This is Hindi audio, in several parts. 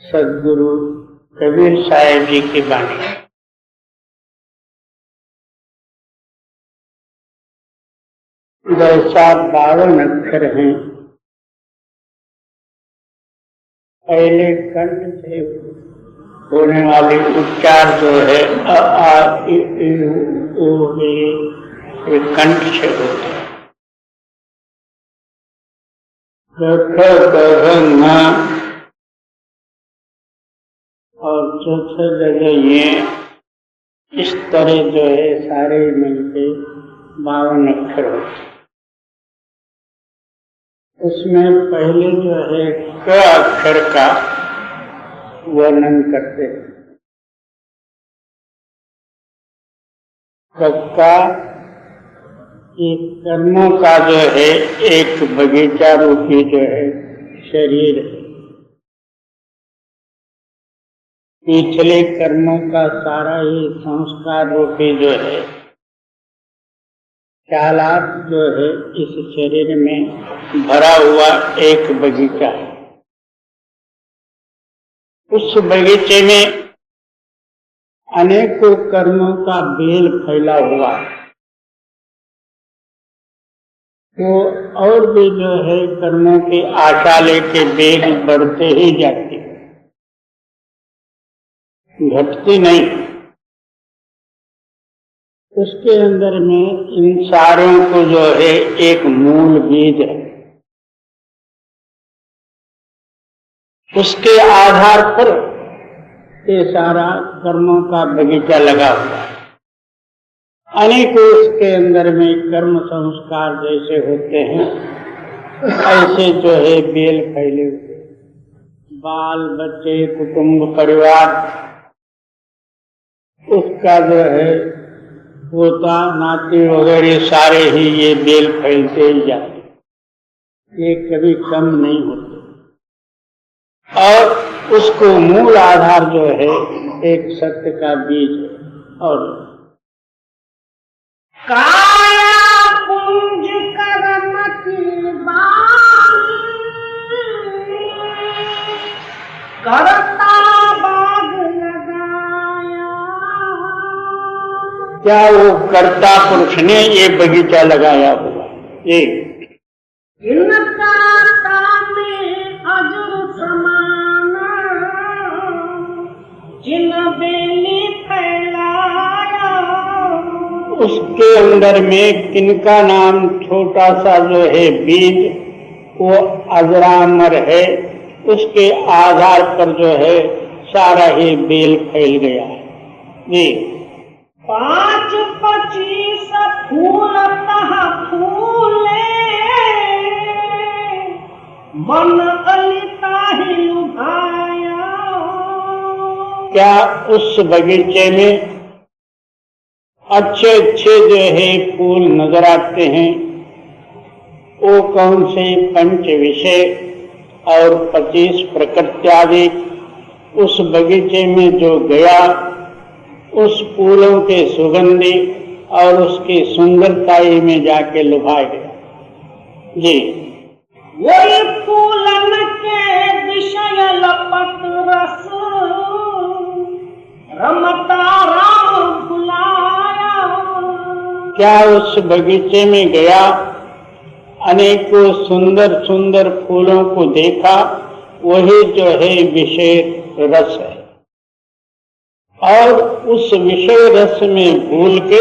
सदगुरु कबीर साहिब जी की वाणी। जैसा 52 अक्षर हैं, पहले कंठ से होने वाले उच्चार जो है अ आ इ उ ये कंठ से होते हैं। और चौथे जगह ये इस तरह जो है सारे मिलके 52 अक्षर होते। उसमें पहले जो है क अक्षर का वर्णन करते हैं। का एक कर्मों का जो है एक बगीचा रूपी जो है शरीर है। पिछले कर्मों का सारा ही संस्कार रूपी जो है ख्यालात जो है इस शरीर में भरा हुआ एक बगीचा है। उस बगीचे में अनेकों कर्मों का बेल फैला हुआ है। वो और भी जो है कर्मों की आशा लेके बेल बढ़ते ही जाती है, घटती नहीं। उसके अंदर में इन सारों को जो है एक मूल बीज है। उसके आधार पर ये सारा कर्मों का बगीचा लगा हुआ है। अनेकों उसके अंदर में कर्म संस्कार जैसे होते हैं ऐसे जो है बेल फैले हुए, बाल बच्चे कुटुंब परिवार उसका जो है पोता नाती वगैरह सारे ही ये बेल फैलते ही जाते, ये कभी कम नहीं होते। और उसको मूल आधार जो है एक सत्य का बीज है। और काया कुंज कर्म की बानी करता बाग लगाया। क्या वो कर्ता पुरुष ने ये बगीचा लगाया हुआ? ये जिन बेली फैलाया। उसके अंदर में किनका नाम छोटा सा जो है बीज वो अजरामर है। उसके आधार पर जो है सारा ही बेल फैल गया है। जी 5-25 फूल फूले मन अलिता ही लुभाया। क्या उस बगीचे में अच्छे अच्छे जो है फूल नजर आते हैं? वो कौन से? पंच विषय और 25 प्रकृत्यादि। उस बगीचे में जो गया उस फूलों के सुगंधी और उसकी सुंदरताई में जाके लुभा गया। जी वही फूलन के विषय लपट रस रमता राम बुलाया। क्या उस बगीचे में गया अनेकों सुंदर सुंदर फूलों को देखा? वही जो है विषय रस है। और उस विषय रस में भूल के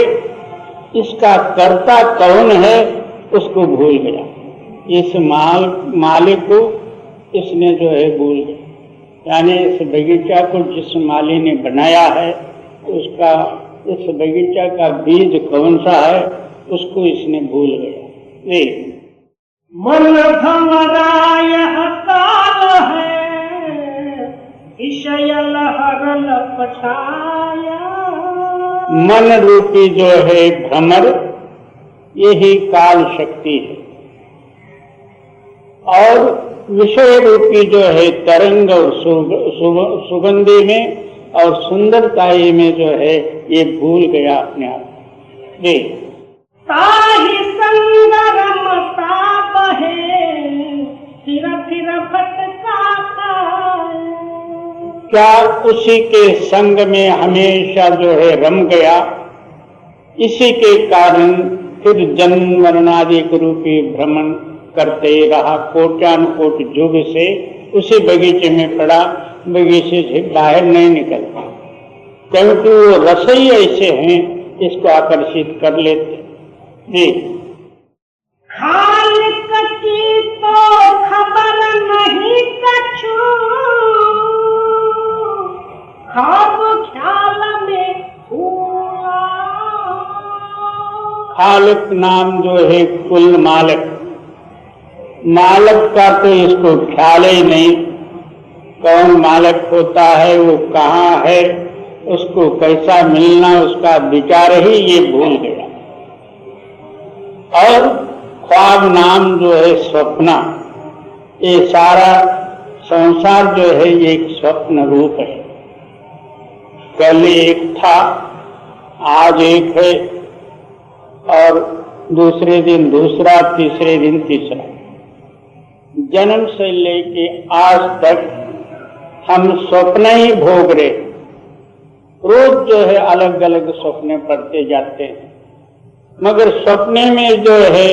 इसका कर्ता कौन है उसको भूल गया। इस मालिक को इसने जो है भूल गया। यानी इस बगीचा को जिस माली ने बनाया है उसका इस बगीचा का बीज कौन सा है उसको इसने भूल गया। मन भमरा यह काल है विषय लहर लपटाया। मन रूपी जो है भ्रमर, यही काल शक्ति है, और विषय रूपी जो है तरंग और सुगंधि में और सुंदरताई में जो है ये भूल गया अपने आप जी। ताहि संग रमता बहे, फिर भटका खाए। क्या उसी के संग में हमेशा जो है रम गया, इसी के कारण फिर जन्म मरणादि रूपी भ्रमण करते रहा, कोट्यानुकोट युग से उसी बगीचे में पड़ा, बगीचे से बाहर नहीं निकलता, क्योंकि वो रसोई ऐसे हैं इसको आकर्षित कर लेते जी। खालिक की तो खबर नहीं कछु, ख्वाब ख्याल में हुआ। खालिक नाम जो है कुल मालिक, मालिक का तो इसको ख्याल ही नहीं, कौन मालिक होता है, वो कहाँ है, उसको कैसा मिलना, उसका विचार ही ये भूल गया। और ख्वाब नाम जो है स्वप्न, ये सारा संसार जो है ये एक स्वप्न रूप है। कल एक था, आज एक है, और दूसरे दिन दूसरा, तीसरे दिन तीसरा। जन्म से लेके आज तक हम स्वप्न ही भोग रहे, रोज जो है अलग अलग सपने पढ़ते जाते हैं, मगर सपने में जो है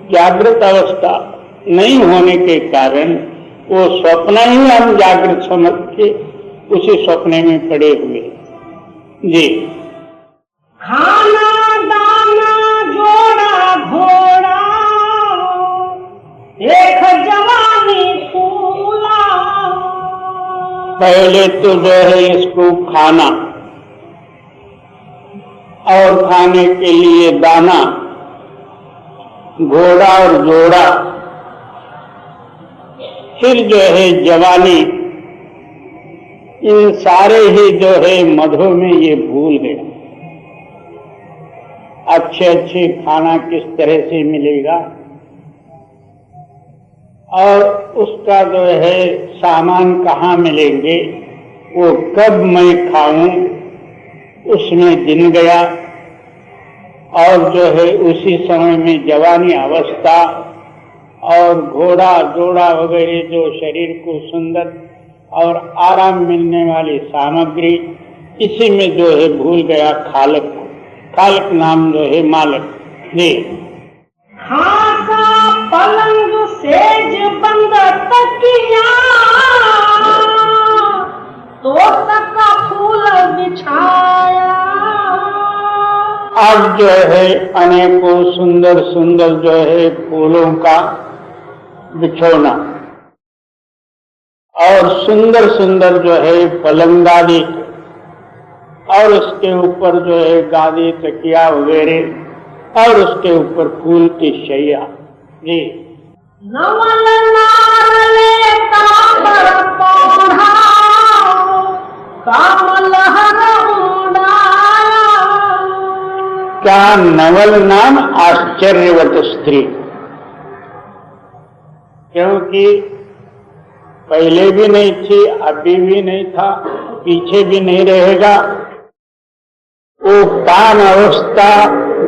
जागृत अवस्था नहीं होने के कारण वो स्वप्न ही हम जागृत समझ के उसी सपने में पड़े हुए जी। खाना दाना जोड़ा घोड़ा, एक जवानी फूला। पहले तो जो है इसको खाना और खाने के लिए दाना, घोड़ा और जोड़ा, फिर जो है जवानी, इन सारे ही जो है मधो में ये भूल गए। अच्छे खाना किस तरह से मिलेगा और उसका जो है सामान कहाँ मिलेंगे, वो कब मैं खाऊं, उसमें दिन गया। और जो है उसी समय में जवानी अवस्था और घोड़ा जोड़ा वगैरह जो शरीर को सुंदर और आराम मिलने वाली सामग्री, इसी में जो है भूल गया खालिक। खालिक नाम जो है मालिक जी। खाका पलंग सेज बंद तकिया, तो का फूल बिछाया। अब जो है अनेकों सुंदर सुंदर जो है फूलों का बिछोना और सुंदर सुंदर जो है पलंगादी, और उसके ऊपर जो है गादी तकिया वगैरह, और उसके ऊपर फूल की शैया जी। नवल नारले काबर पौधा, कामल हर उड़ाया। क्या नवल नाम आश्चर्यवत स्त्री, क्योंकि पहले भी नहीं थी, अभी भी नहीं था, पीछे भी नहीं रहेगा। वो काम अवस्था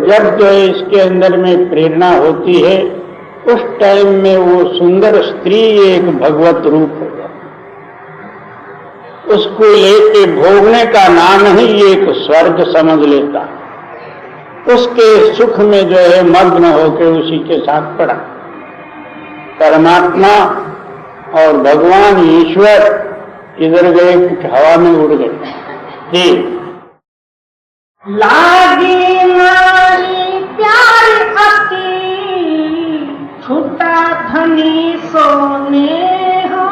जब जो इसके अंदर में प्रेरणा होती है, उस टाइम में वो सुंदर स्त्री एक भगवत रूप है। उसको लेके भोगने का नाम ही एक स्वर्ग समझ लेता, उसके सुख में जो है मग्न होकर उसी के साथ पड़ा। परमात्मा और भगवान ईश्वर किधर गए, कुछ हवा में उड़ गए जी। लागी नारी प्यार अति, छूटा धनी सोने हो।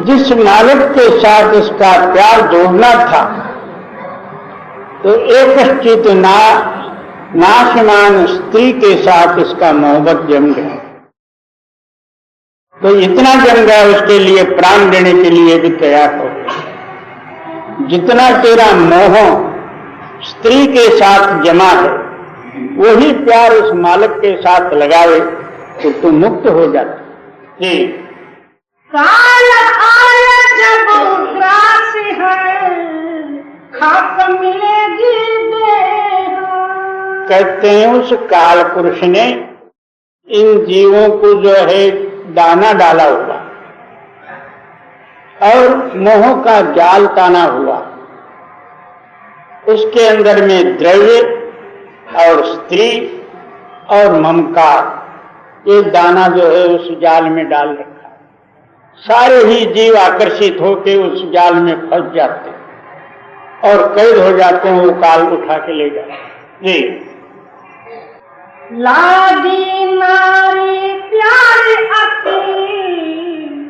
जिस मालिक के साथ इसका प्यार जोड़ना था, तो एक चित नाशमान स्त्री के साथ इसका मोहब्बत जम गया। तो इतना जम गया उसके लिए, प्राण देने के लिए भी तैयार हो। जितना तेरा मोह स्त्री के साथ जमा है, वही प्यार उस मालिक के साथ लगावे तो तू मुक्त हो जाता। जी, काल आया जब ग्रास है, खाक मिलेगी देह। कहते हैं उस काल पुरुष ने इन जीवों को जो है दाना डाला हुआ और मोह का जाल ताना हुआ, उसके अंदर में द्रव्य और स्त्री और ममकार, ये दाना जो है उस जाल में डाल रखा। सारे ही जीव आकर्षित होकर उस जाल में फंस जाते और कैद हो जाते हैं, वो काल उठा के ले जाते। जी, लादी नारी प्यार अति,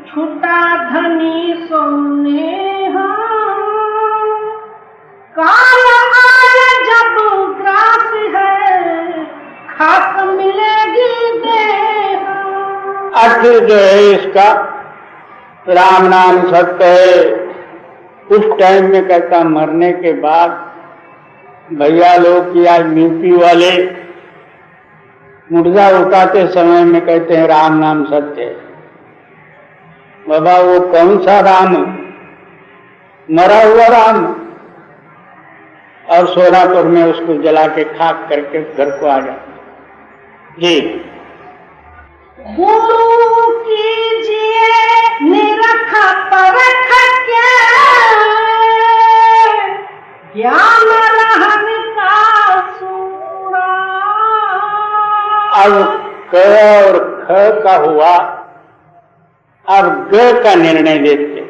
छूटा धनी सोने। काल आया जब ग्रास है, खाक मिलेगी देह। अर्थ जो है इसका राम नाम सत्य है। उस टाइम में कहता मरने के बाद भैया लोग या यूपी वाले मुर्दा उठाते समय में कहते हैं राम नाम सत्य है। बाबा वो कौन सा राम? मरा हुआ राम। और सोलापुर में उसको जला के खाक करके घर को आ जाते। जी, गुरु कीजिए निरख परख के, ज्ञान रहन का सूरा। अब क और ख का हुआ, अब ग का निर्णय देते।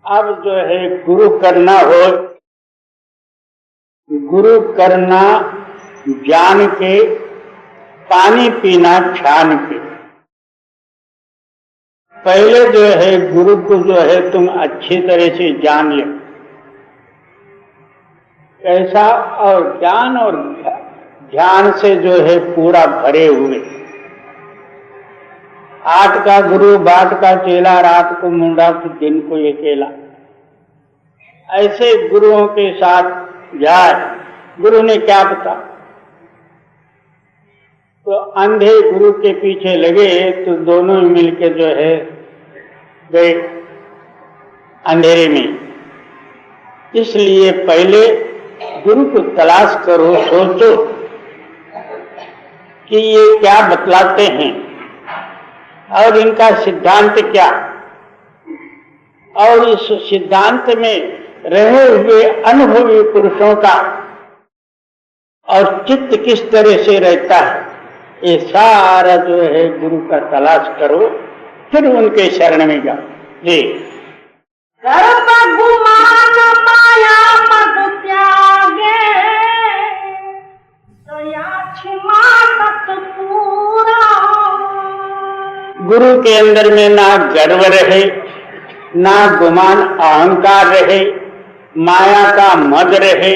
अब जो है गुरु करना हो, गुरु करना जान के, पानी पीना छान के। पहले जो है गुरु को जो है तुम अच्छी तरह से जान ले कैसा, और ज्ञान और ध्यान से जो है पूरा भरे हुए। आठ का गुरु बाट का चेला, रात को मुंडा तो दिन को ये केला। ऐसे गुरुओं के साथ जाए, गुरु ने क्या बता, तो अंधे गुरु के पीछे लगे तो दोनों मिलके जो है गए अंधेरे में। इसलिए पहले गुरु को तलाश करो, सोचो कि ये क्या बतलाते हैं और इनका सिद्धांत क्या, और इस सिद्धांत में रहे हुए अनुभवी पुरुषों का और चित्त किस तरह से रहता है, ये सारा जो है गुरु का तलाश करो, फिर उनके शरण में जाओ। जी, गर्भ गुमान माया मद त्यागे, दया क्षमा सतपूरा। गुरु के अंदर में ना गर्व रहे, ना गुमान अहंकार रहे, माया का मद रहे,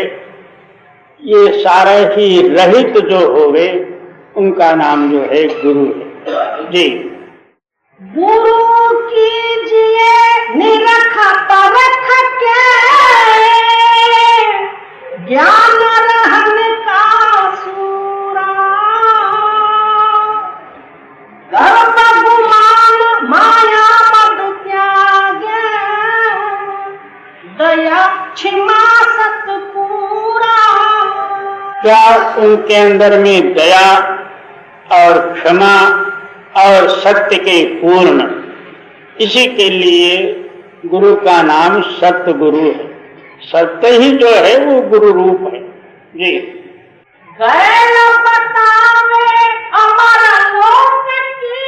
ये सारे ही रहित जो होवे उनका नाम जो है गुरु है। जी, गुरु कीजिए निरख परख के, ज्ञान रहन का सूरा। गर्भ गुमान माया मद त्यागे, दया क्षमा सतपूरा। क्या उनके अंदर में दया और क्षमा और सत्य के पूर्ण, इसी के लिए गुरु का नाम सत्य गुरु है। सत्य ही जो है वो गुरु रूप है। जी, गैर बतावे अमर लोक की,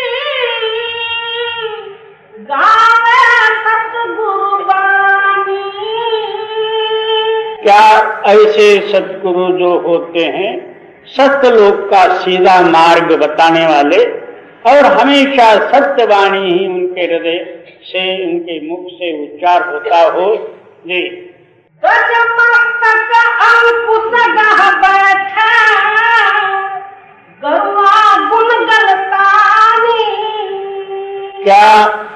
गावे सतगुरु बानी। क्या ऐसे सतगुरु जो होते हैं सत्यलोक का सीधा मार्ग बताने वाले, और हमेशा सत्यवाणी ही उनके हृदय से, उनके मुख से उच्चार होता हो। जी, गजमस्तक अंकुश गह बैठा, गरुआ गुण गलता क्या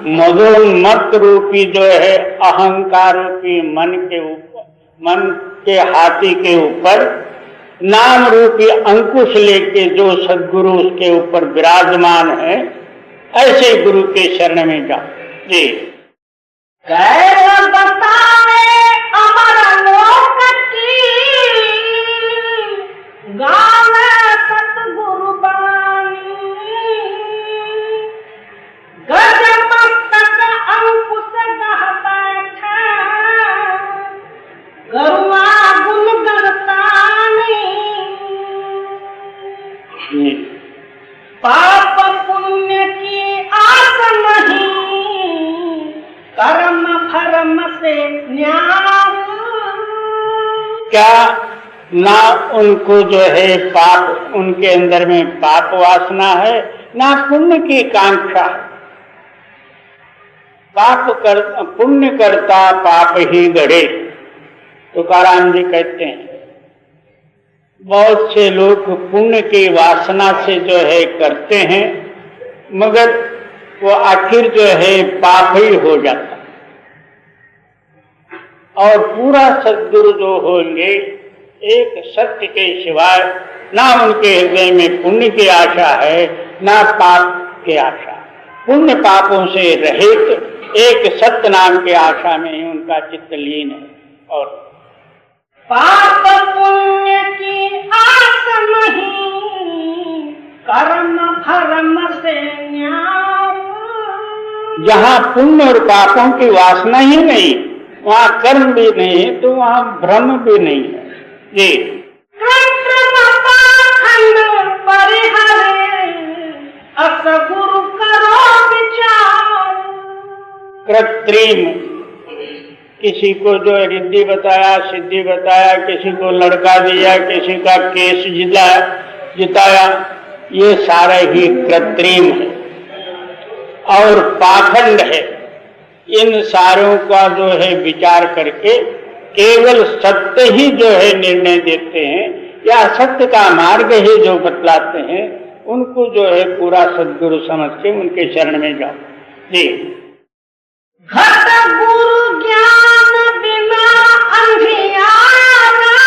मदोन्मत्त रूपी जो है अहंकार रूपी मन के हाथी के ऊपर नाम रूपी अंकुश लेके जो सद्गुरु उसके ऊपर विराजमान है, ऐसे गुरु के शरण में जाओ जी। गैर बतावे अमर लोक की, गावे सतगुरु बानी। गज मस्तक अंकुश गह बैठा, गरुआ गुण गणतानी। पाप पुण्य की आस नहीं, कर्म फर्म से न्यार। क्या ना उनको जो है पाप, उनके अंदर में पाप वासना है, ना पुण्य की कांक्षा। पुण्य करता पाप ही गढ़े, तुकाराम जी कहते हैं। बहुत से लोग पुण्य की वासना से जो है करते हैं, मगर वो आखिर जो है पाप ही हो जाता। और पूरा सद्गुरु जो होंगे, एक सत्य के सिवाय ना उनके हृदय में पुण्य की आशा है, ना पाप की आशा। पुण्य पापों से रहित एक सत्य नाम के आशा में ही उनका चित्त लीन है। और पाप पुण्य की आस नहीं, कर्म भरम से न्यार। जहाँ पुण्य और पापों की वासना ही नहीं, वहाँ कर्म भी नहीं है, तो वहाँ भ्रम भी नहीं है जी। कृत्रिम पाखंड परिहरे, असगुरु करो विचार। कृत्रिम, किसी को जो रिद्धि बताया, सिद्धि बताया, किसी को लड़का दिया, किसी का केस जिताया, ये सारा ही कृत्रिम है और पाखंड है। इन सारों का जो है विचार करके केवल सत्य ही जो है निर्णय देते हैं, या सत्य का मार्ग ही जो बतलाते हैं, उनको जो है पूरा सद्गुरु समझ के उनके शरण में जाओ जी। घट गुरु ज्ञान बिना अंधियारा,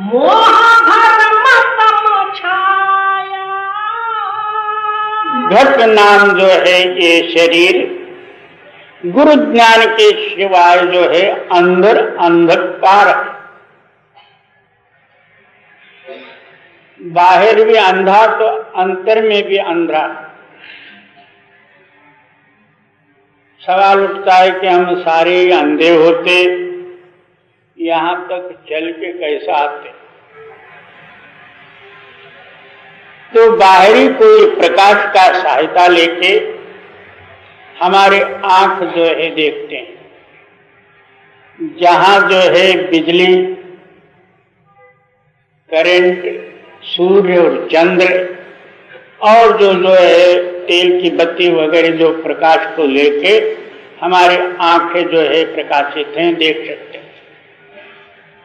मोह भरम तम छाया। घट नाम जो है ये शरीर, गुरु ज्ञान के सिवाय जो है अंदर अंधकार है। बाहर भी अंधा तो अंतर में भी अंधा। सवाल उठता है कि हम सारे अंधे होते, यहाँ तक चल के कैसा आते? तो बाहरी कोई प्रकाश का सहायता लेके हमारे आंख जो है देखते हैं। जहाँ जो है बिजली, करंट, सूर्य और चंद्र और जो है तेल की बत्ती वगैरह जो प्रकाश को लेके हमारे आंखें जो है प्रकाशित हैं, देख सकते हैं।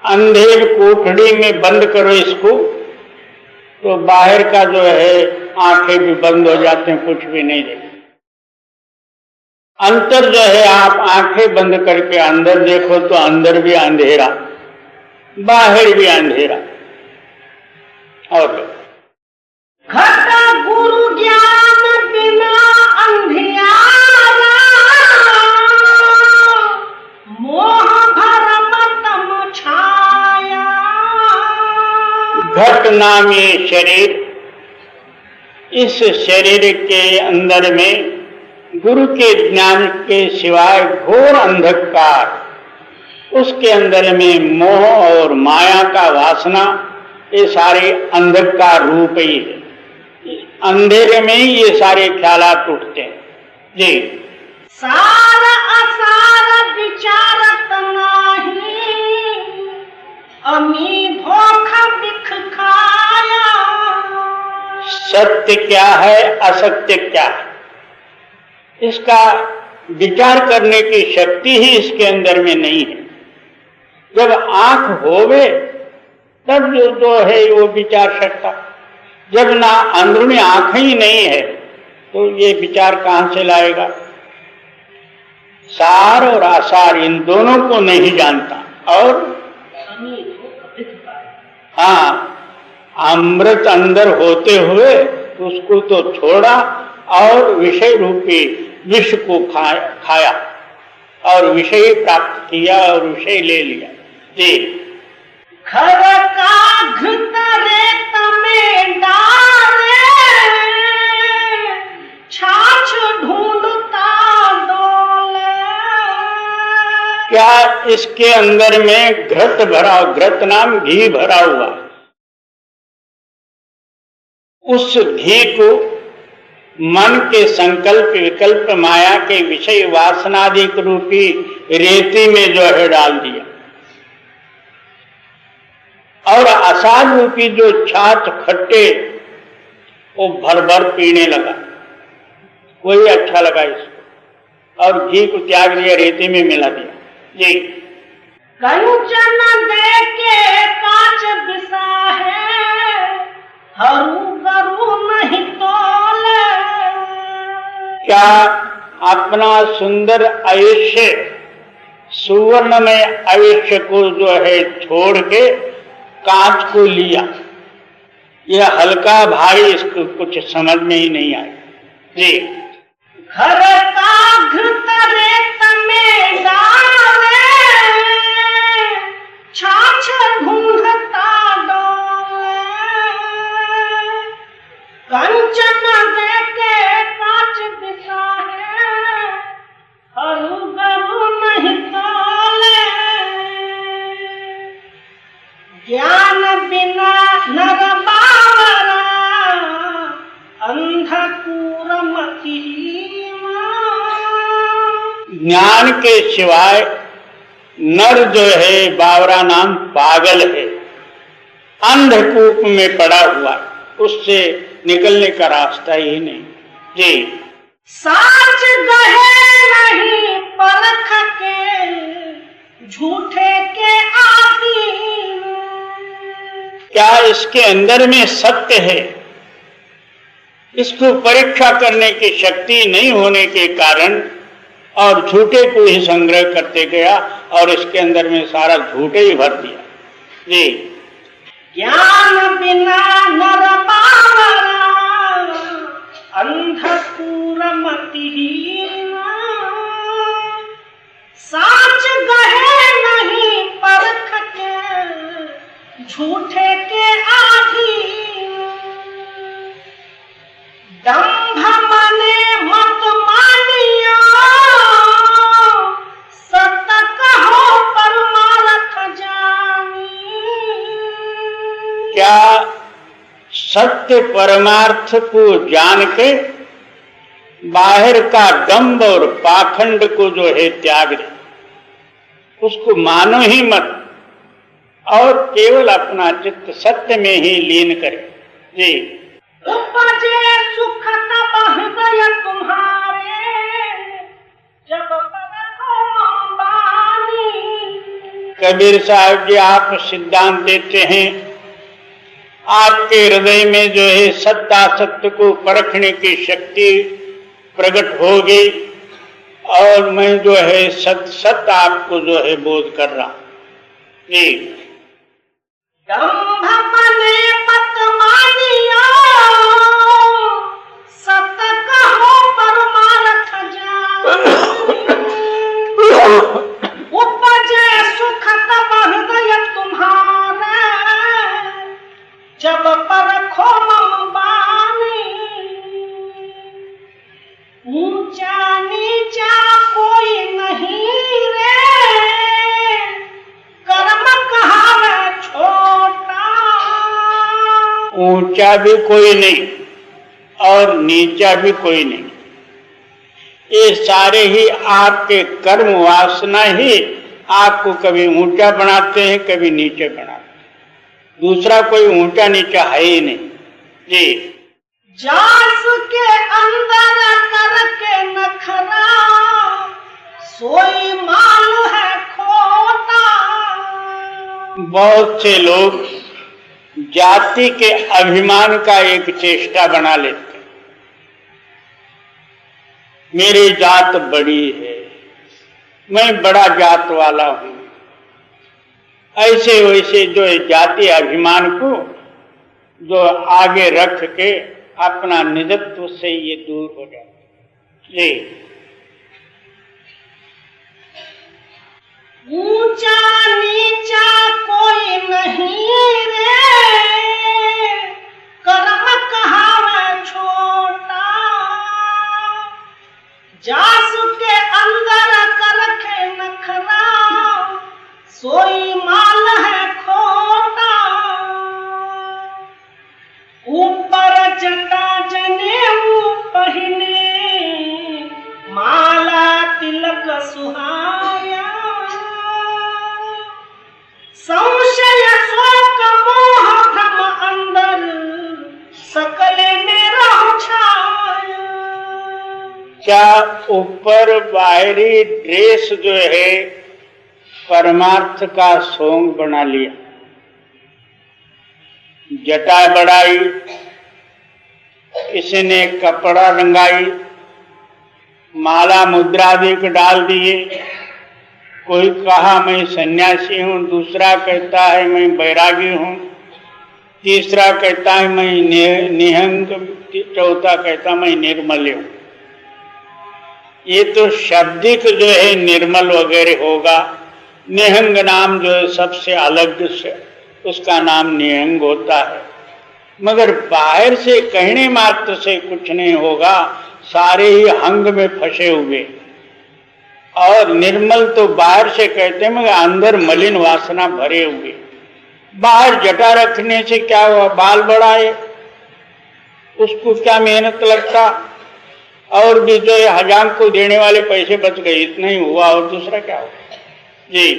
अंधेर कोठड़ी में बंद करो इसको तो बाहर का जो है आंखें भी बंद हो जाते हैं, कुछ भी नहीं देखते। अंतर जो है, आप आंखें बंद करके अंदर देखो तो अंदर भी अंधेरा, बाहर भी अंधेरा। और घट गुरु ज्ञान बिना अंधियारा, मोह भरम तम छाया। घट नाम ये शरीर, इस शरीर के अंदर में गुरु के ज्ञान के सिवाय घोर अंधकार, उसके अंदर में मोह और माया का वासना, ये सारे अंधकार रूप ही है। अंधेरे में ही ये सारे ख्यालात उठते हैं जी। सार असार विचारत नाही, अमी धोखा बिख खाया। सत्य क्या है, असत्य क्या है, इसका विचार करने की शक्ति ही इसके अंदर में नहीं है। जब आंख होवे तब जो है वो विचार सकता। जब ना अंदरूनी आंखें ही नहीं है तो ये विचार कहां से लाएगा? सार और आसार इन दोनों को नहीं जानता। और हाँ, अमृत अंदर होते हुए उसको तो छोड़ा और विषय रूपी विष को खाया और विषय प्राप्त किया और विषय ले लिया। जी, घर का घृत रेत में डाले, छाछ ढूंढता डोले। क्या इसके अंदर में घृत भरा, घृत नाम घी भरा हुआ, उस घी को मन के संकल्प विकल्प माया के विषय वासनादिक रूपी रेती में जो है डाल दिया और आसार रूपी जो छाछ खट्टे वो भर भर पीने लगा। वही अच्छा लगा इसको और घी को त्याग दिया, रेती में मिला दिया। जी, कंचन दे के कांच बिसा है, हरू गरु नहीं तोले। क्या अपना सुंदर आयुष्य, सुवर्ण में आयुष्य को जो है छोड़ के कांच को लिया? यह हल्का भारी, इसको कुछ समझ में ही नहीं आया। जी, घर का घृत रेत में डाले, छाछ ढूंढता डोले। कंचन दे के कांच बिसा है, हरू गरु नहीं तोले। ज्ञान बिना नर बावरा, अंधकूर मतिहीना। ज्ञान के सिवाय नर जो है बावरा नाम पागल है, अंधकूप में पड़ा हुआ, उससे निकलने का रास्ता ही नहीं। जी, साच गहे नहीं परख के, झूठे के आदि। क्या इसके अंदर में सत्य है? इसको परीक्षा करने की शक्ति नहीं होने के कारण और झूठे को ही संग्रह करते गया और इसके अंदर में सारा झूठे ही भर दिया। जी, ज्ञान बिना नर बावरा, अंधकूर मतिहीना। साच गहे नहीं परख के, झूठे के आधीन। दंभ मने मत मानियो, सत कहो परमार्थ जानी। क्या सत्य परमार्थ को जान के बाहर का दंभ और पाखंड को जो है त्याग दे, उसको मानो ही मत और केवल अपना चित्त सत्य में ही लीन करे। जी, उपजे सुख तब हृदय तुम्हारे, जब पद बानी। कबीर साहब जी आप सिद्धांत देते हैं, आपके हृदय में जो है सत्ता सत्य को परखने की शक्ति प्रकट होगी और मैं जो है सत्य आपको जो है बोध कर रहा हूं। जी, दंभ मने मत मानियो, सत कहो परमार्थ जानी। उपजे सुख तब हृदय तुम्हारे, जब परखो मम बानी। ऊंचा नीचा कोई नहीं रे, कर्म कहावे छोटा। ऊंचा भी कोई नहीं और नीचा भी कोई नहीं, ये सारे ही आपके कर्म वासना ही आपको कभी ऊंचा बनाते हैं, कभी नीचे बनाते हैं। दूसरा कोई ऊंचा नीचा है ही नहीं। जी, जास के अंदर करके नखरा, सोई माल है खोटा। बहुत से लोग जाति के अभिमान का एक चेष्टा बना लेते हैं। मेरी जात बड़ी है, मैं बड़ा जात वाला हूं। ऐसे वैसे जो जाति अभिमान को जो आगे रख के अपना निजत्व से ये दूर हो जाते। जी, ऊंचा नीचा कोई नहीं रे, कर्म कहावे छोटा, जासु के अंदर करके नखरा, सोई माल है खोटा। ऊपर जटा जनेऊ पहिने, माला तिलक सुहाया, संशय शोक मोह भ्रम अंदर, सकल में छाया। क्या ऊपर बाहरी ड्रेस जो है परमार्थ का सोंग बना लिया, जटा बढ़ाई, किसी ने कपड़ा रंगाई, माला मुद्रादिक डाल दिए। कोई कहा मैं सन्यासी हूँ, दूसरा कहता है मैं बैरागी हूँ, तीसरा कहता है मैं निहंग, चौथा कहता मैं निर्मल हूँ। ये तो शाब्दिक जो है निर्मल वगैरह होगा। निहंग नाम जो है सबसे अलग से उसका नाम निहंग होता है, मगर बाहर से कहने मात्र से कुछ नहीं होगा, सारे ही हंग में फंसे हुए। और निर्मल तो बाहर से कहते हैं मगर अंदर मलिन वासना भरे हुए। बाहर जटा रखने से क्या हुआ, बाल बढ़ाए, उसको क्या मेहनत लगता, और भी जो हजाम को देने वाले पैसे बच गए, इतना ही हुआ, और दूसरा क्या हुआ। जी,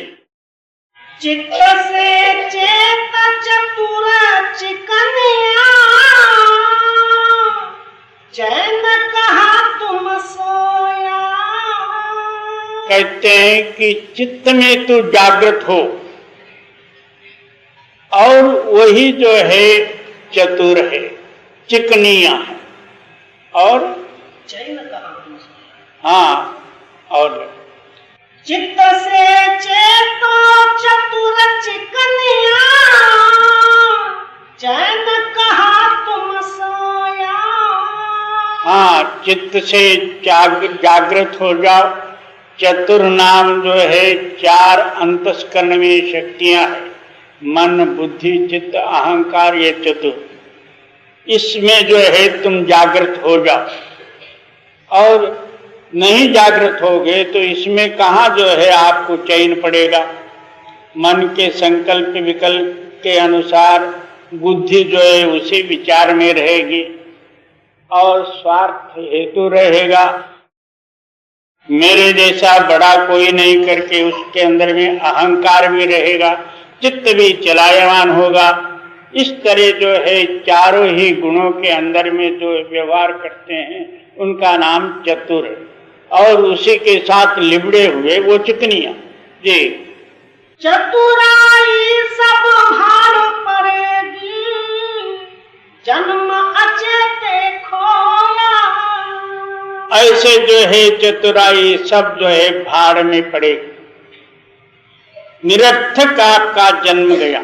चित्त से चेत चतुर चिकनिया, चैन कहा तुम सोया। कहते हैं कि चित्त में तू जागृत हो, और वही जो है चतुर है, चिकनिया है, और चैन कहा तुम सोया। हाँ, और चित्त से चेतो चतुर चिकनिया, चैन कहा तुम सोया। हाँ, चित्त से जागृत हो जाओ। चतुर नाम जो है चार अंतस्करण में शक्तियां हैं, मन बुद्धि चित्त अहंकार, ये चतुर, इसमें जो है तुम जागृत हो जाओ। और नहीं जागृत होगे तो इसमें कहाँ जो है आपको चैन पड़ेगा। मन के संकल्प विकल्प के अनुसार बुद्धि जो है उसी विचार में रहेगी, और स्वार्थ हेतु रहेगा। मेरे जैसा बड़ा कोई नहीं करके उसके अंदर में अहंकार भी रहेगा, चित्त भी चलायमान होगा। इस तरह जो है चारों ही गुणों के अंदर में जो व्यवहार करते हैं उनका नाम चतुर है, और उसी के साथ लिबड़े हुए वो चिकनिया। जी, चतुराई सब भार पड़ेगी, जन्म अचेते खोया। ऐसे जो है चतुराई सब जो है भाड़ में पड़ेगी। निरर्थक आपका जन्म गया।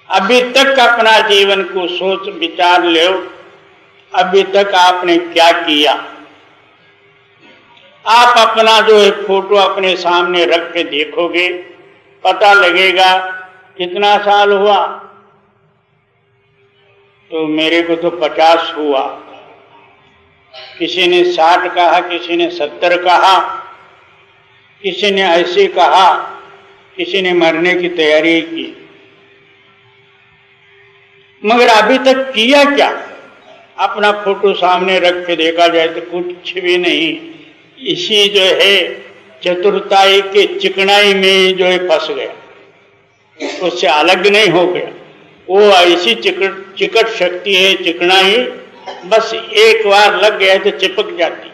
अभी तक अपना जीवन को सोच विचार लो, अभी तक आपने क्या किया। आप अपना जो है फोटो अपने सामने रख के देखोगे, पता लगेगा कितना साल हुआ। तो मेरे को तो 50 हुआ, किसी ने 60 कहा, किसी ने 70 कहा, किसी ने ऐसे कहा, किसी ने मरने की तैयारी की। मगर अभी तक किया क्या? अपना फोटो सामने रख के देखा जाए तो कुछ भी नहीं। इसी जो है चतुरताई के चिकनाई में जो है फंस गया, उससे अलग नहीं हो गया। वो ऐसी चिकट शक्ति है, चिकनाई, बस एक बार लग गया तो चिपक जाती।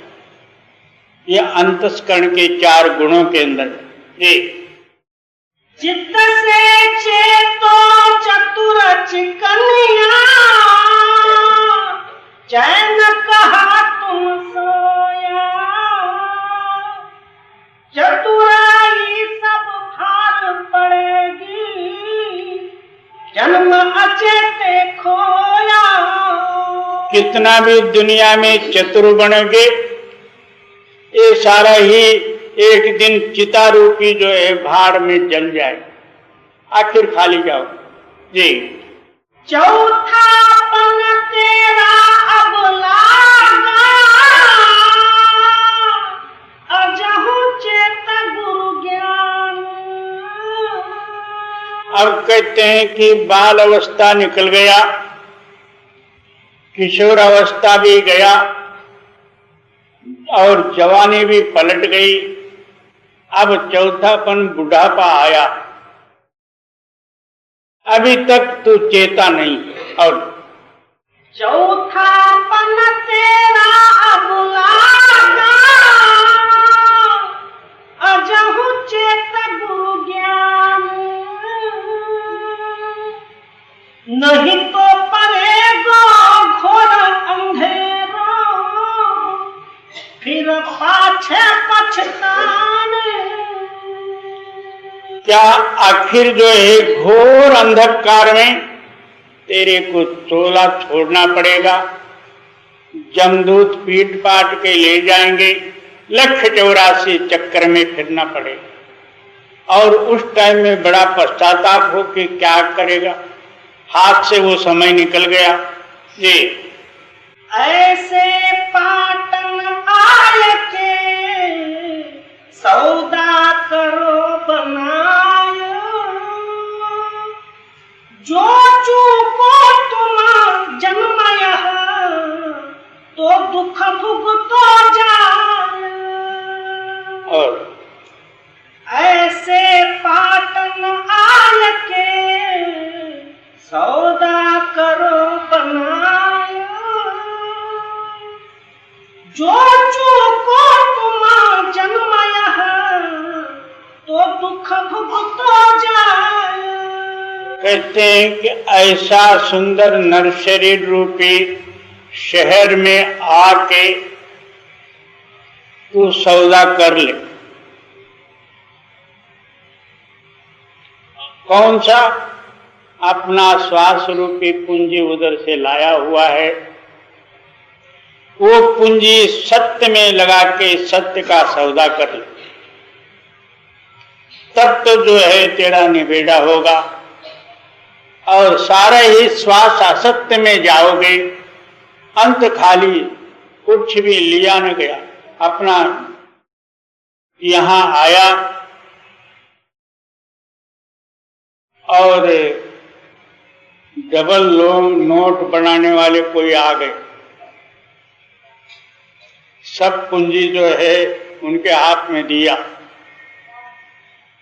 ये अंतस्करण के 4 गुणों के अंदर। चित्त से चेतो चतुर चिकनिया, चैन कहा तुम सोया। चतुराई सब भार पड़ेगी, जन्म अचेते खोया। कितना भी दुनिया में चतुर बनोगे, ये सारा ही एक दिन चिता रूपी जो है भाड़ में जल जाए, आखिर खाली जाओ जी। चौथा पन तेरा अब लागा, अजहु चेत गुरु ज्ञान। अब कहते हैं कि बाल अवस्था निकल गया, किशोर अवस्था भी गया और जवानी भी पलट गई। अब चौथापन बुढ़ापा आया, अभी तक तू चेता नहीं। और चौथा पन तेरा अब लागा, अजहु चेत गुरु ज्ञान। नहीं तो पड़ेगा घोर अंधेरा, फिर पाछे पछताने। क्या आखिर जो है घोर अंधकार में तेरे को चोला छोड़ना पड़ेगा, जमदूत पीट पाट के ले जाएंगे, 1,84 चक्कर में फिरना पड़ेगा। और उस टाइम में बड़ा पश्चाताप हो कि क्या करेगा, हाथ से वो समय निकल गया जी। ऐसे पाटन आय के सौदा करो बनायो, जो चूको तुम जन्म यहाँ, तो दुख भुगतो जाए। और ऐसे पाटन आय के सौदा करो बनायो, जो चूको तुम जन्म यहाँ, तो दुख भुगतो जाए। कहते हैं कि ऐसा सुंदर नरशरीर रूपी शहर में आके तू सौदा कर ले। कौन सा? अपना श्वास रूपी पूंजी उधर से लाया हुआ है, वो पूंजी सत्य में लगा के सत्य का सौदा कर ले, तब तो जो है तेरा निबेड़ा होगा। और सारे ही श्वास असत्य में जाओगे, अंत खाली, कुछ भी लिया न गया। अपना यहाँ आया और डबल लोन नोट बनाने वाले कोई आ गए, सब पूंजी जो है उनके हाथ में दिया,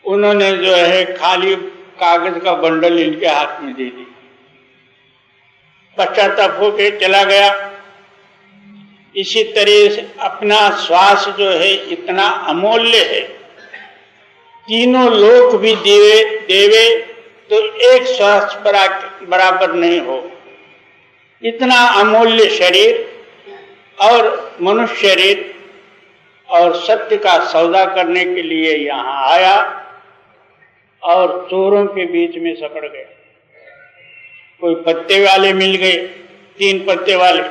उन्होंने जो है खाली कागज का बंडल इनके हाथ में दे दी, पश्चाताप होके चला गया। इसी तरह से अपना श्वास जो है इतना अमूल्य है, तीनों लोक भी देवे तो एक श्वास बराबर नहीं हो। इतना अमूल्य शरीर और मनुष्य शरीर, और सत्य का सौदा करने के लिए यहाँ आया और चोरों के बीच में सपड़ गया। कोई पत्ते वाले मिल गए, 3 पत्ते वाले,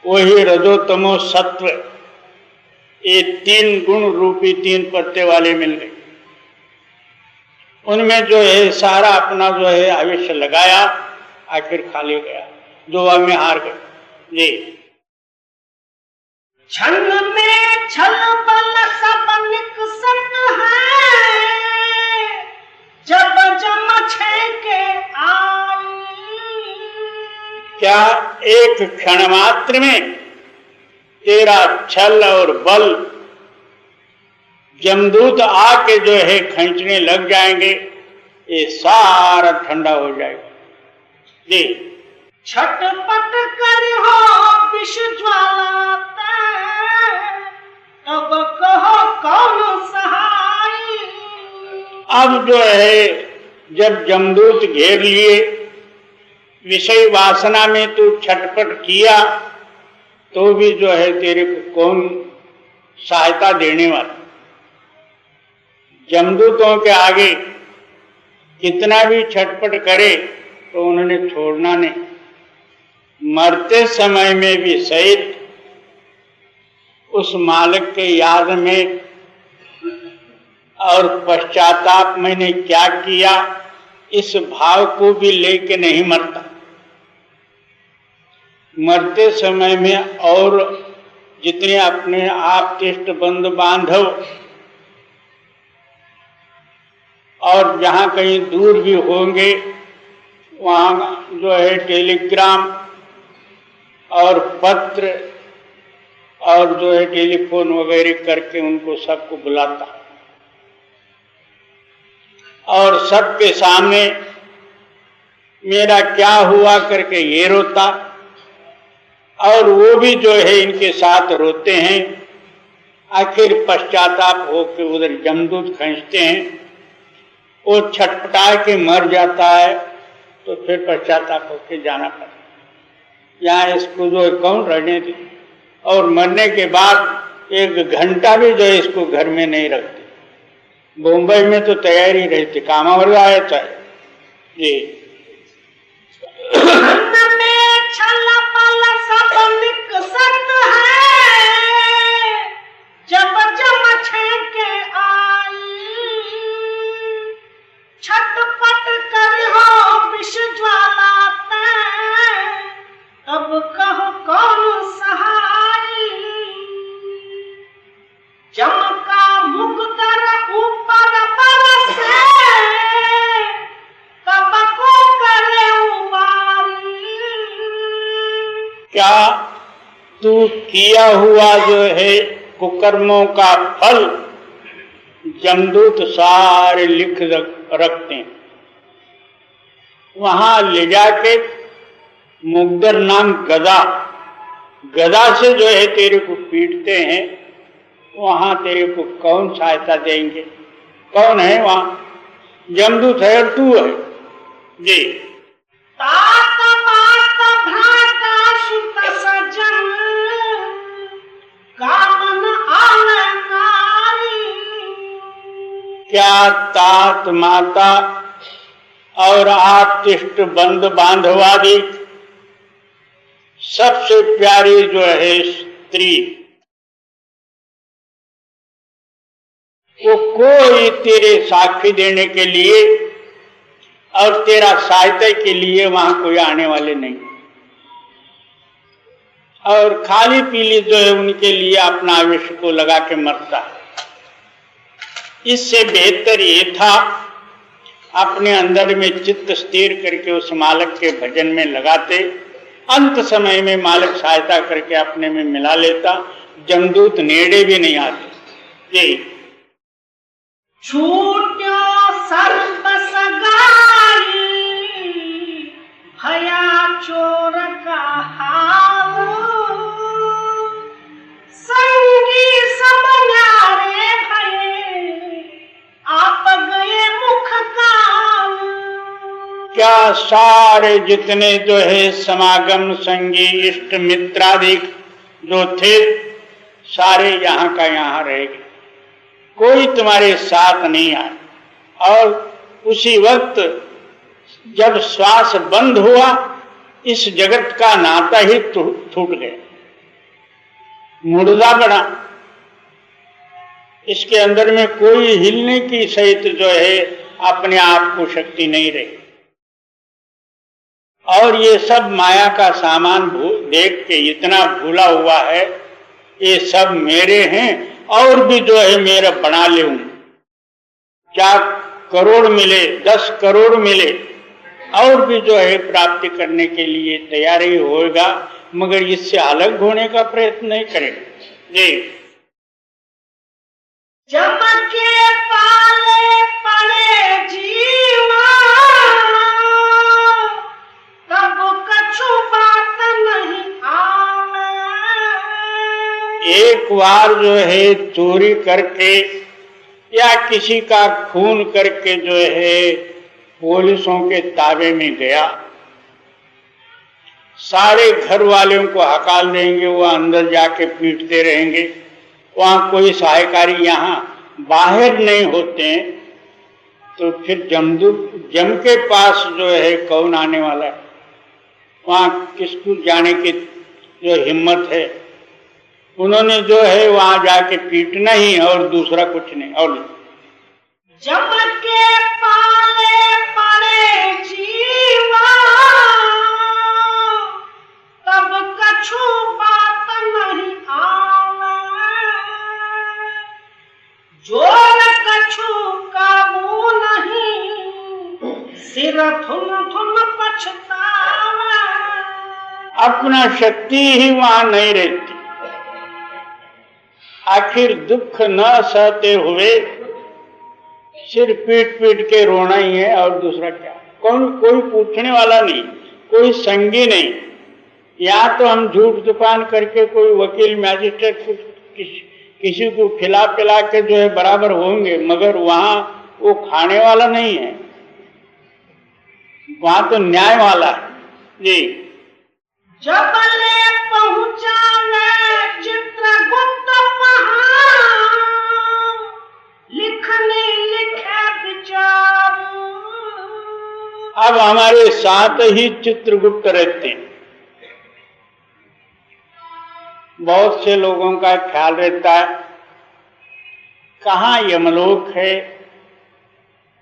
वही रजो तमो सत्व, ये 3 गुण रूपी 3 पत्ते वाले मिल गए। उनमें जो है सारा अपना जो है आवेश लगाया, आखिर खाली गया, दुआ में हार गए जी। छल में छल बल सब निकसत है, जब जम के आई। क्या एक क्षण मात्र में तेरा छल और बल जमदूत आके जो है खींचने लग जाएंगे, ये सारा ठंडा हो जाएगा जी। छटपट कर हो विष ज्वाला, तब कहो कौन सहाय। जो है जब जमदूत घेर लिए, विषय वासना में तू छटपट किया, तो भी जो है तेरे को कौन सहायता देने वाला। जमदूतों के आगे कितना भी छटपट करे तो उन्होंने छोड़ना नहीं। मरते समय में भी सहित उस मालिक के याद में और पश्चाताप मैंने क्या किया, इस भाव को भी लेके नहीं मरता। मरते समय में और जितने अपने आप इष्ट बंधु बांधव और जहाँ कहीं दूर भी होंगे, वहाँ जो है टेलीग्राम और पत्र और जो है टेलीफोन वगैरह करके उनको सबको बुलाता और सबके सामने मेरा क्या हुआ करके ये रोता, और वो भी जो है इनके साथ रोते हैं। आखिर पश्चाताप होकर उधर जमदूत खींचते हैं, वो छटपटा के मर जाता है, तो फिर पश्चाताप होकर जाना पड़ता। यहाँ इसको जो है कौन रहने दे, और मरने के बाद 1 घंटा भी जो है इसको घर में नहीं रखते। बम्बई में तो तैयारी रहती, काम हो जाए चाहे जी। जब जम छेके आई, छटपट कर हो विष ज्वाला तैं, अब कहो कौन सहाई। जमका मुकदर ऊपर बरसे, कब को करे उबारी। क्या तू किया हुआ जो है कुकर्मों का फल जमदूत सारे लिख रखते हैं, वहां ले जाके मुकदर नाम गदा से जो है तेरे को पीटते हैं। वहां तेरे को कौन सहायता देंगे, कौन है वहां? जमदूत है और तू है जी। तात मात भ्राता सुत सजन, कामन अलंकारी। क्या तात माता और आप्तिष्ट बंद बांधवादी सबसे प्यारी जो है स्त्री, वो कोई तेरे साक्षी देने के लिए और तेरा सहायता के लिए वहां कोई आने वाले नहीं, और खाली पीली जो है उनके लिए अपना आयुष्य को लगा के मरता है। इससे बेहतर ये था अपने अंदर में चित्त स्थिर करके उस मालिक के भजन में लगाते, अंत समय में मालिक सहायता करके अपने में मिला लेता, जमदूत नेड़े भी नहीं आते जी। छूट्यो सर्प सगाई, भया चोर का हाल। संगी सब न्यारे भये, आप गए मुख काल। क्या सारे जितने जो है समागम संगी इष्ट मित्रादि जो थे, सारे यहाँ का यहाँ रह गए, कोई तुम्हारे साथ नहीं आया। और उसी वक्त जब श्वास बंद हुआ, इस जगत का नाता ही टूट गया, मुर्दा बना। इसके अंदर में कोई हिलने की सहित जो है अपने आप को शक्ति नहीं रही। और ये सब माया का सामान देख के इतना भूला हुआ है, ये सब मेरे हैं और भी जो है मेरा बना ले। क्या करोड़ मिले, 10 करोड़ मिले, और भी जो है प्राप्ति करने के लिए तैयार ही होगा, मगर इससे अलग होने का प्रयत्न नहीं करेगा जी। चमके पाले पड़े जीवा, तब कछु बात नहीं आवे। एक बार जो है चोरी करके या किसी का खून करके जो है पुलिसों के ताबे में गया, सारे घर वालों को हकाल देंगे, वो अंदर जाके पीटते रहेंगे, वहां कोई सहायकारी यहाँ बाहर नहीं होते हैं, तो फिर जम के पास जो है कौन आने वाला है? वहां किसको जाने की जो हिम्मत है? उन्होंने जो है वहां जाके पीटना ही है और दूसरा कुछ नहीं। और जम के पाले पड़े जीवा, तब कछु बात नहीं आवे, जोर कछु काबू नहीं, सिर थुन थुन पछतावे। अपना शक्ति ही वहां नहीं रहती। आखिर दुख न सहते हुए सिर पीट पीट के रोना ही है, और दूसरा क्या? कोई पूछने वाला नहीं, कोई संगी नहीं। यहाँ तो हम झूठ दुकान करके कोई वकील मैजिस्ट्रेट किसी को खिला पिला के जो है बराबर होंगे, मगर वहां वो खाने वाला नहीं है, वहां तो न्याय वाला है जी। जब ले पहुंचावे चित्रगुप्त पहाड़, लिखने लिखे विचार। अब हमारे साथ ही चित्रगुप्त रहते हैं। बहुत से लोगों का ख्याल रहता है कहाँ यमलोक है,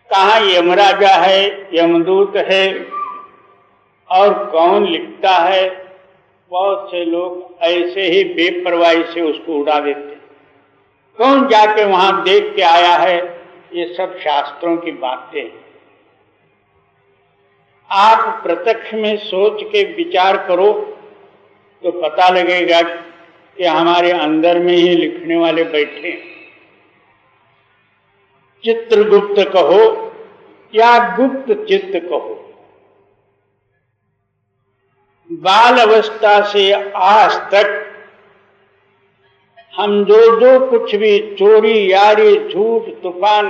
कहाँ यमराजा है, यमदूत है, और कौन लिखता है। बहुत से लोग ऐसे ही बेपरवाही से उसको उड़ा देते। कौन जाके वहां देख के आया है? ये सब शास्त्रों की बातें हैं। आप प्रत्यक्ष में सोच के विचार करो तो पता लगेगा कि हमारे अंदर में ही लिखने वाले बैठे हैं। चित्रगुप्त कहो या गुप्त चित्त कहो, बाल अवस्था से आज तक हम जो कुछ भी चोरी यारी झूठ तूफान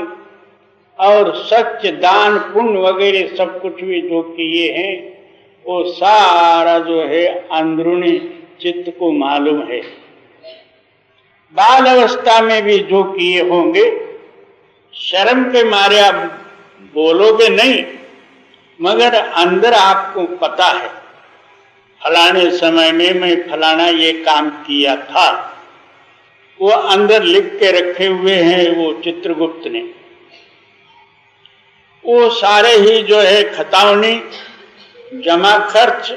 और सच दान पुण्य वगैरह सब कुछ भी जो किए हैं, वो सारा जो है अंदरूनी चित्त को मालूम है। बाल अवस्था में भी जो किए होंगे, शर्म के मारे आप बोलोगे नहीं, मगर अंदर आपको पता है फलाने समय में मैं फलाना ये काम किया था। वो अंदर लिख के रखे हुए हैं वो चित्रगुप्त ने। वो सारे ही जो है खतावनी जमा खर्च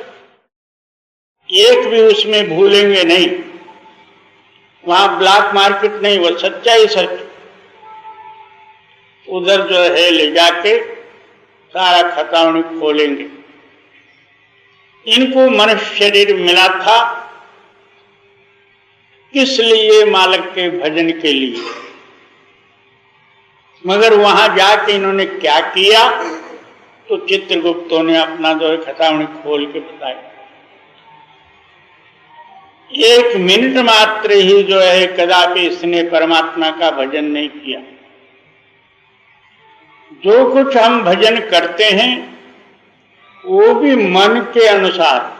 एक भी उसमें भूलेंगे नहीं। वहां ब्लैक मार्केट नहीं, वो सच्चा ही सच उधर जो है ले जाके सारा खतावनी खोलेंगे। इनको मनुष्य शरीर मिला था किस लिए? मालिक के भजन के लिए। मगर वहां जाके इन्होंने क्या किया? तो चित्रगुप्तों ने अपना जो है खतावनी खोल के बताया। एक मिनट मात्र ही जो है कदापि इसने परमात्मा का भजन नहीं किया। जो कुछ हम भजन करते हैं वो भी मन के अनुसार।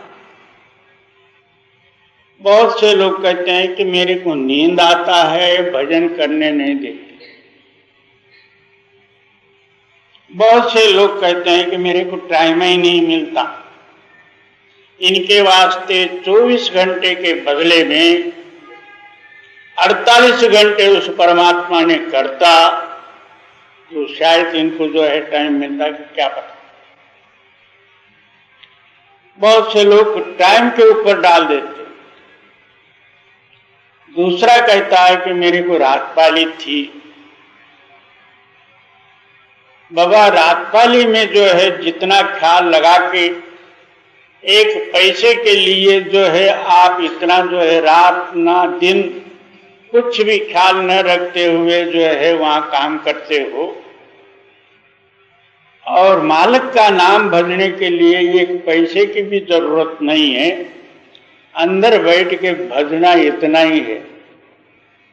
बहुत से लोग कहते हैं कि मेरे को नींद आता है, भजन करने नहीं देते। बहुत से लोग कहते हैं कि मेरे को टाइम ही नहीं मिलता। इनके वास्ते 24 घंटे के बदले में 48 घंटे उस परमात्मा ने करता, तो शायद इनको जो है टाइम मिलता, क्या पता। बहुत से लोग टाइम के ऊपर डाल देते। दूसरा कहता है कि मेरे को रात पाली थी। बाबा, रात पाली में जो है जितना ख्याल लगा के एक पैसे के लिए जो है आप इतना जो है रात ना दिन कुछ भी ख्याल न रखते हुए जो है वहां काम करते हो, और मालिक का नाम भजने के लिए एक पैसे की भी जरूरत नहीं है। अंदर बैठ के भजना इतना ही है।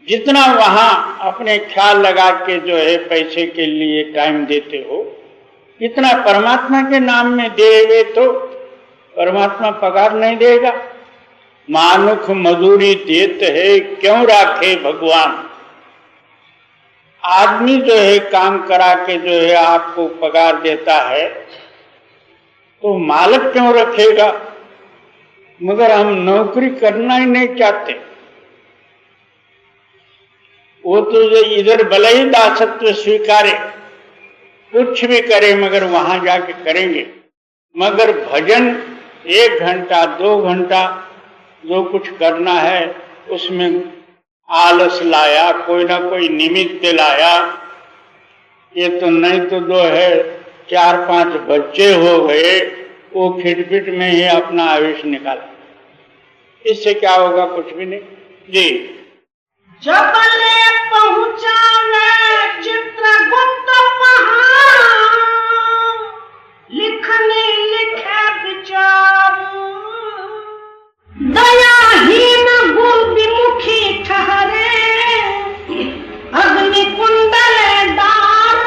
जितना वहां अपने ख्याल लगा के जो है पैसे के लिए टाइम देते हो, इतना परमात्मा के नाम में देवे तो परमात्मा पगार नहीं देगा। मानुख मजूरी देते है क्यों राखे भगवान। आदमी जो है काम करा के जो है आपको पगार देता है तो मालिक क्यों रखेगा। मगर हम नौकरी करना ही नहीं चाहते। वो तो जो इधर भले ही दासत्व स्वीकारे, कुछ भी करे, मगर वहां जाके करेंगे। मगर भजन 1 घंटा 2 घंटा जो कुछ करना है उसमें आलस लाया, कोई ना कोई निमित्त लाया। ये तो नहीं तो जो है 4-5 बच्चे हो गए, वो खिटपिट में ही अपना आवेश निकाला। इससे क्या होगा? कुछ भी नहीं जी। जबले पहुंचावे चित्रगुप्त पहाड़, लिखने लिखे विचार, दयाहीन गुण विमुखी ठहरे, अग्नि कुंडल दार।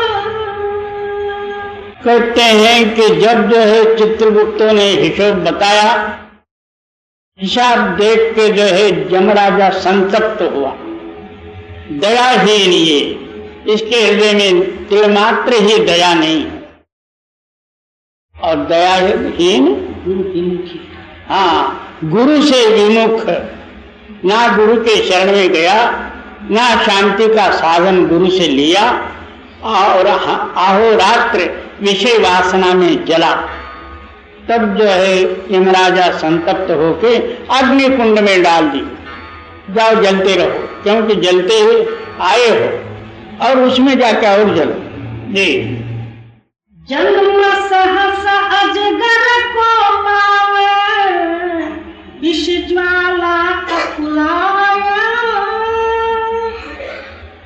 कहते हैं कि जब जो है चित्रगुप्तों ने हिसाब बताया, हिसाब देख के जो है यमराजा संतप्त हुआ। दयाहीन ये, इसके हृदय में तिलमात्र ही दया नहीं। और दयाहीन हाँ, गुरु से विमुख, ना गुरु के शरण में गया, ना शांति का साधन गुरु से लिया, और अहोरात्र विषय वासना में जला। तब जो है यमराजा संतप्त होके अग्नि कुंड में डाल दी। जाओ जलते रहो, क्योंकि जलते हुए आए हो, और उसमें जाके और जलो जी। जन्म सहस अजगर को पावे, विष ज्वाला अकुलावे,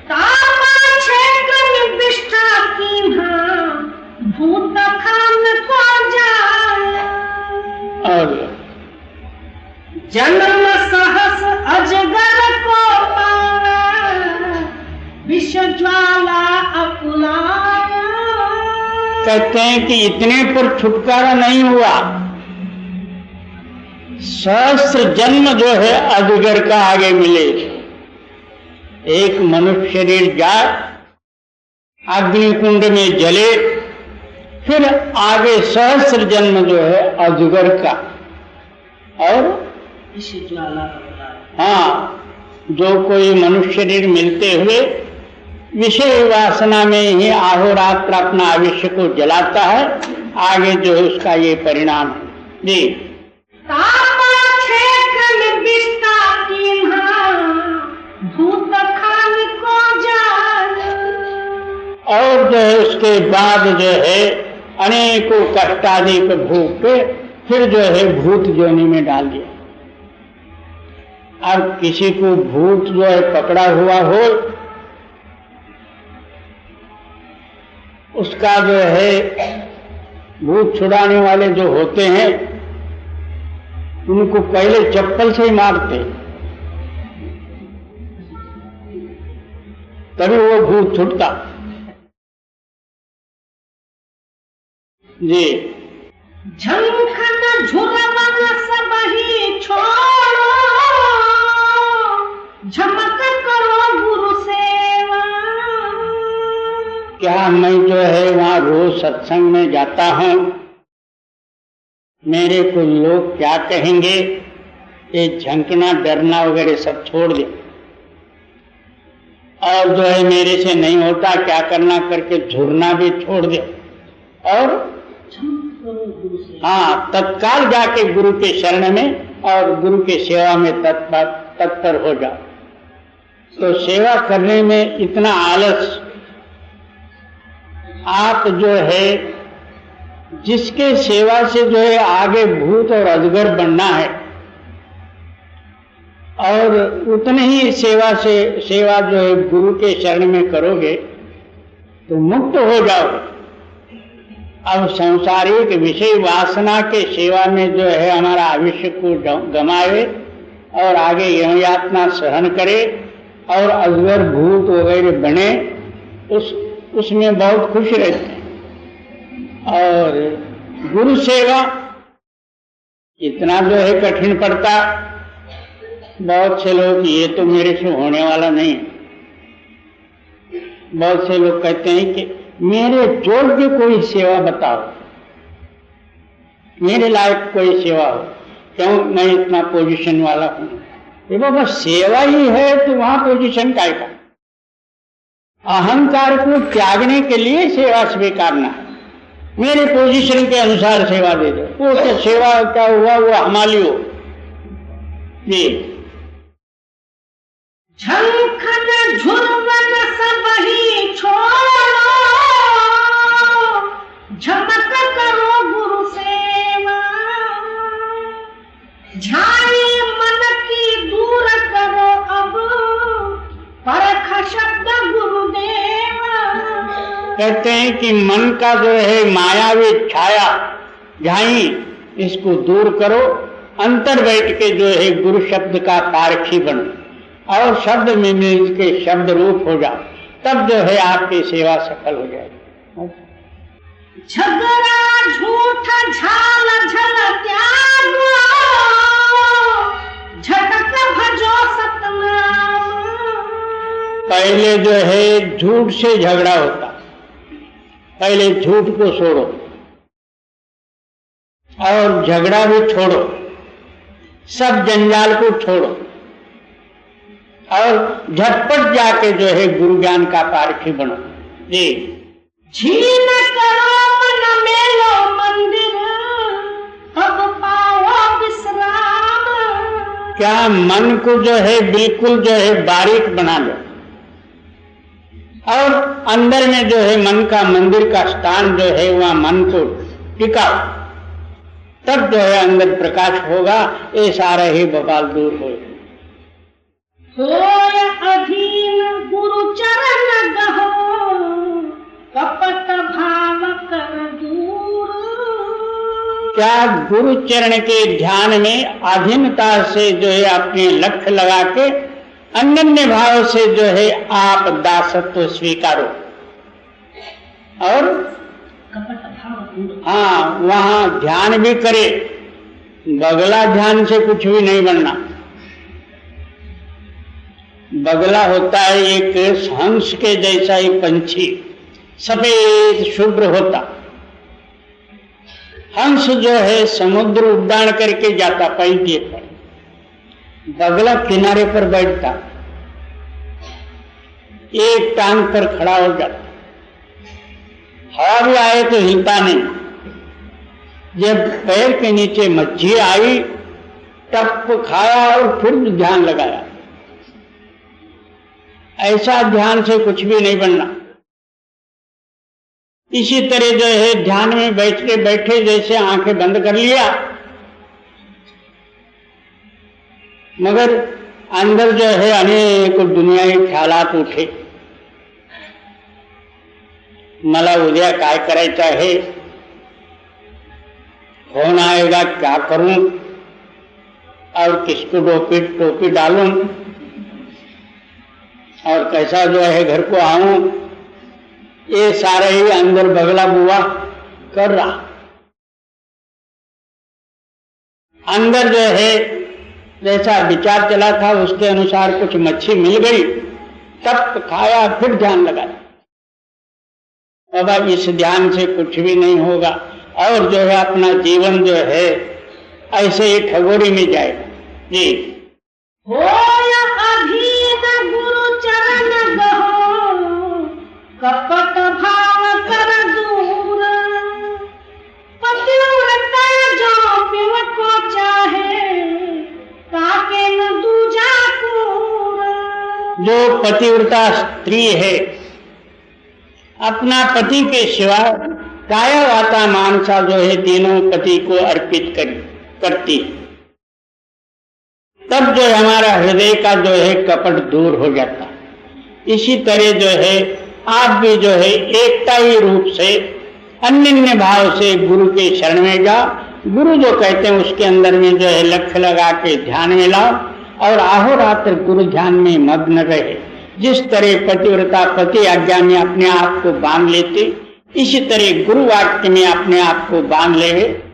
तापा छेकन विष्ठा कीन्हा, भूत खान को जाए। और जन्म सहस अजगर को पावे, विष ज्वाला अकुलावे। कहते हैं कि इतने पर छुटकारा नहीं हुआ, सहस्त्र जन्म जो है अजगर का आगे मिले। एक मनुष्य शरीर जाए, अग्निकुंड में जले, फिर आगे सहस्त्र जन्म जो है अजगर का। और हाँ, जो कोई मनुष्य शरीर मिलते हुए विषय वासना में ही अहोरात्र अपना आयुष्य को जलाता है, आगे जो है उसका ये परिणाम है जी। भूत खान को जाए। और जो है उसके बाद जो है अनेकों कष्टाधिक भूख के फिर जो है भूत जोनी में डाल दिया। अब किसी को भूत जो है पकड़ा हुआ हो, उसका जो है भूत छुड़ाने वाले जो होते हैं उनको पहले चप्पल से ही मारते, तभी वो भूत छुटता जी। झंखन झुलवन सब ही छोड़ो, झमक करो गुरु सेवा। क्या मैं जो है वहां रोज सत्संग में जाता हूं, मेरे को लोग क्या कहेंगे, ये झंकना डरना वगैरह सब छोड़ दे, और जो है मेरे से नहीं होता क्या करना करके झुरना भी छोड़ दे, और हाँ तत्काल जाके गुरु के शरण में और गुरु के सेवा में तत्पर हो जाओ। तो सेवा करने में इतना आलस, आप जो है जिसके सेवा से जो है आगे भूत और अजगर बनना है, और उतने ही सेवा जो है गुरु के शरण में करोगे तो मुक्त हो जाओगे। अब संसारिक विषय वासना के सेवा में जो है हमारा आयुष्य को गमावे और आगे यम यातना सहन करे, और अजगर भूत वगैरह बने उसमें बहुत खुश रहते हैं। और गुरु सेवा इतना जो है कठिन पड़ता, बहुत से लोग ये तो मेरे से होने वाला नहीं। बहुत से लोग कहते हैं कि मेरे योग्य कोई सेवा बताओ, मेरे लायक कोई सेवा हो, क्यों मैं इतना पोजीशन वाला हूं। ये बाबा सेवा ही है तो वहां पोजीशन काय का? अहंकार को त्यागने के लिए सेवा स्वीकारना है। मेरे पोजीशन के अनुसार सेवा दे दो, वो क्या सेवा क्या हुआ, वो हमारी हो। जी झंखन झुरवन सब ही छोड़ो, झमक करो गुरु सेवा, झाड़ी मन की दूर करो अब, परख शब्द गुरुदेवा। कहते हैं कि मन का जो है मायावी छाया झाई, इसको दूर करो, अंतर बैठ के जो है गुरु शब्द का पारखी बनो और शब्द में मिल के शब्द रूप हो जाओ, तब जो है आपकी सेवा सफल हो जाएगी। झगड़ा झूठा झाल झल त्यागो, झटक भजो सतनाम। पहले जो है झूठ से झगड़ा होता, पहले झूठ को छोड़ो और झगड़ा भी छोड़ो, सब जंजाल को छोड़ो और झटपट जाके जो है गुरु ज्ञान का पारखी बनो। जी झीन करो मन मेलो मंदिर, अब पाओ विश्राम। क्या मन को जो है बिल्कुल जो है बारीक बना लो और अंदर में जो है मन का मंदिर का स्थान जो है वहां मन को टिकाओ, तब जो है अंदर प्रकाश होगा, ये सारा ही बवाल दूर होगा। होय अधीन गुरु चरण गहो, कपट भाव कर दूर। क्या गुरु चरण के ध्यान में अधीनता से जो है अपने लक्ष्य लगा के अनन्य भाव से जो है आप दासत्व स्वीकारो और कपट भाव, हाँ वहां ध्यान भी करे। बगला ध्यान से कुछ भी नहीं बनना। बगला होता है एक हंस के जैसा ही पंछी, सफेद शुभ्र होता। हंस जो है समुद्र उड्डाण करके जाता पैंतीए पर, बगला किनारे पर बैठता, एक टांग पर खड़ा हो जाता, हवा भी आए तो हिलता नहीं। जब पैर के नीचे मच्छी आई, टप खाया और फिर ध्यान लगाया। ऐसा ध्यान से कुछ भी नहीं बनना। इसी तरह जो है ध्यान में बैठे बैठे जैसे आंखें बंद कर लिया, मगर अंदर जो है अनेक दुनियावी ख्यालात उठे। मला उद्या काय करायचं आहे, फोन आएगा क्या करूं और किसको टोपी डालूं और कैसा जो है घर को आऊं, ये सारे ही अंदर बगला बुआ कर रहा। अंदर जो है जैसा विचार चला था उसके अनुसार कुछ मच्छी मिल गई, तब खाया फिर ध्यान लगाया। अब इस ध्यान से कुछ भी नहीं होगा और जो है अपना जीवन जो है ऐसे ही ठगोरी में जाएगा। जी होय अधीन गुरु चरण गहो, कपट भाव कर दूर। पतिव्रता जो पिव को चाहे, ताके न दूजा कूर। जो पतिव्रता स्त्री है अपना पति के सिवा काया वाता मानसा जो है तीनों पति को अर्पित करती, तब जो हमारा हृदय का जो है कपट दूर हो जाता। इसी तरह जो है आप भी जो है एकता ही रूप से अनन्य भाव से गुरु के शरण में जाओ। गुरु जो कहते हैं उसके अंदर में जो है लक्ष्य लगा के ध्यान में लाओ और अहोरात्र गुरु ध्यान में मग्न रहे। जिस तरह पतिव्रता पति आज्ञा में अपने आप को बांध लेते, इसी तरह गुरु वाक्य में अपने आप को बांध ले।